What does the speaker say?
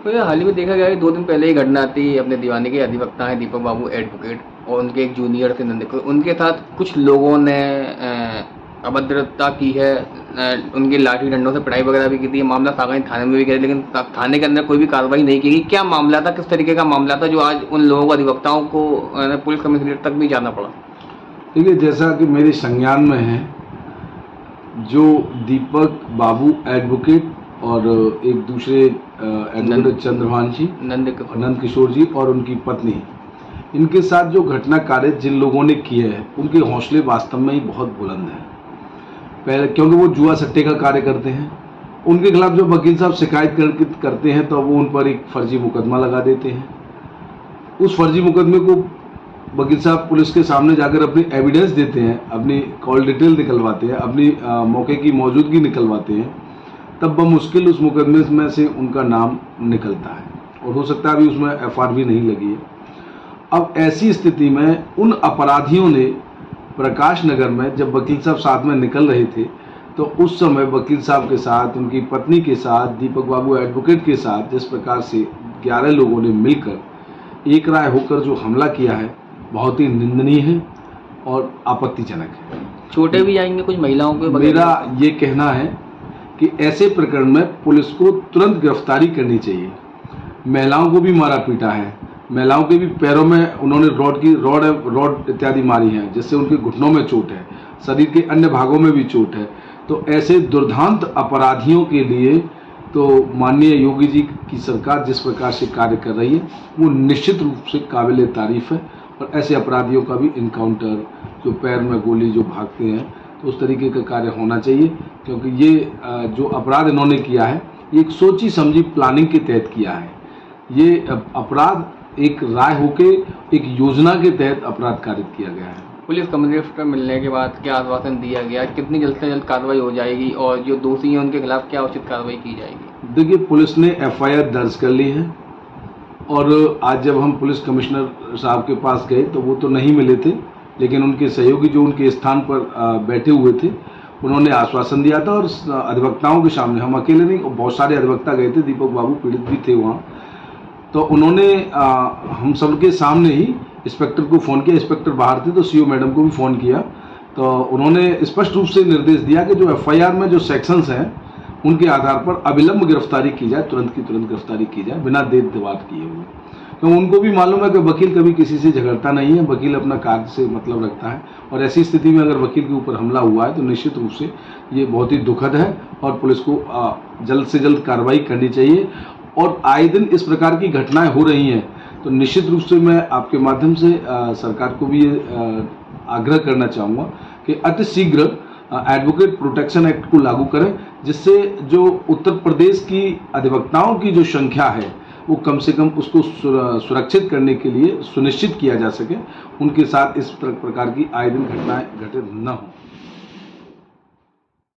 तो ये हाल ही में देखा गया है, 2 दिन पहले ही घटना थी। अपने दीवानी के अधिवक्ता हैं दीपक बाबू एडवोकेट, और उनके एक जूनियर थे नंद, उनके साथ कुछ लोगों ने अभद्रता की है, उनके लाठी डंडों से पढ़ाई वगैरह भी की थी। मामला सागाई थाने में भी गया, लेकिन थाने के अंदर कोई भी कार्रवाई नहीं की गई। क्या मामला था, किस तरीके का मामला था जो आज उन लोगों को, अधिवक्ताओं को पुलिस कमिश्नरेट तक भी जाना पड़ा? देखिए, जैसा कि मेरे संज्ञान में है, जो दीपक बाबू एडवोकेट और एक दूसरे एडवोकेट चंद्रभान जी, नंद किशोर जी और उनकी पत्नी, इनके साथ जो घटना कार्य जिन लोगों ने किए हैं, उनके हौसले वास्तव में ही बहुत बुलंद हैं। पहले क्योंकि वो जुआ सट्टे का कार्य करते हैं, उनके खिलाफ जो वकील साहब शिकायत करते हैं तो वो उन पर एक फर्जी मुकदमा लगा देते हैं। उस फर्जी मुकदमे को वकील साहब पुलिस के सामने जाकर अपनी एविडेंस देते हैं, अपनी कॉल डिटेल निकलवाते हैं, अपनी मौके की मौजूदगी निकलवाते हैं, तब बमुश्किल उस मुकदमे में से उनका नाम निकलता है, और हो सकता है अभी उसमें एफआईआर भी नहीं लगी है। अब ऐसी स्थिति में उन अपराधियों ने प्रकाश नगर में जब वकील साहब साथ में निकल रहे थे, तो उस समय वकील साहब के साथ, उनकी पत्नी के साथ, दीपक बाबू एडवोकेट के साथ जिस प्रकार से 11 लोगों ने मिलकर एक राय होकर जो हमला किया है, बहुत ही निंदनीय है और आपत्तिजनक है। छोटे भी आएंगे कुछ महिलाओं के? मेरा ये कहना है कि ऐसे प्रकरण में पुलिस को तुरंत गिरफ्तारी करनी चाहिए। महिलाओं को भी मारा पीटा है, महिलाओं के भी पैरों में उन्होंने रॉड इत्यादि मारी हैं, जिससे उनके घुटनों में चोट है, शरीर के अन्य भागों में भी चोट है। तो ऐसे दुर्दांत अपराधियों के लिए तो माननीय योगी जी की सरकार जिस प्रकार से कार्य कर रही है, वो निश्चित रूप से काबिल तारीफ है। और ऐसे अपराधियों का भी इनकाउंटर, जो पैर में गोली जो भागते हैं, तो उस तरीके का कार्य होना चाहिए। क्योंकि ये जो अपराध इन्होंने किया है, ये एक सोची समझी प्लानिंग के तहत किया है। ये अपराध एक राय होके एक योजना के तहत अपराध कारित किया गया है। पुलिस कमिश्नरेट मिलने के बाद क्या आश्वासन दिया गया, कितनी जल्द से जल्द कार्रवाई हो जाएगी, और जो दोषी हैं उनके खिलाफ क्या उचित कार्रवाई की जाएगी? देखिए, पुलिस ने एफआईआर दर्ज कर ली है, और आज जब हम पुलिस कमिश्नर साहब के पास गए तो वो तो नहीं मिले थे, लेकिन उनके सहयोगी जो उनके स्थान पर बैठे हुए थे, उन्होंने आश्वासन दिया था। और अधिवक्ताओं के सामने, हम अकेले नहीं, बहुत सारे अधिवक्ता गए थे, दीपक बाबू पीड़ित भी थे वहाँ, तो उन्होंने हम सबके सामने ही इंस्पेक्टर को फ़ोन किया। इंस्पेक्टर बाहर थे तो सीओ मैडम को भी फ़ोन किया, तो उन्होंने स्पष्ट रूप से निर्देश दिया कि जो एफआईआर में जो सेक्शंस हैं, उनके आधार पर अविलंब गिरफ्तारी की जाए, तुरंत की तुरंत गिरफ्तारी की जाए, बिना देर दवात किए हुए। तो उनको भी मालूम है कि वकील कभी किसी से झगड़ता नहीं है, वकील अपना कार्य से मतलब रखता है, और ऐसी स्थिति में अगर वकील के ऊपर हमला हुआ है तो निश्चित रूप से ये बहुत ही दुखद है, और पुलिस को जल्द से जल्द कार्रवाई करनी चाहिए। और आए दिन इस प्रकार की घटनाएं हो रही हैं, तो निश्चित रूप से मैं आपके माध्यम से सरकार को भी ये आग्रह करना चाहूँगा कि अति शीघ्र एडवोकेट प्रोटेक्शन एक्ट को लागू करें, जिससे जो उत्तर प्रदेश की अधिवक्ताओं की जो संख्या है, वो कम से कम उसको सुरक्षित करने के लिए सुनिश्चित किया जा सके, उनके साथ इस प्रकार की आए दिन घटनाएं घटित न हो।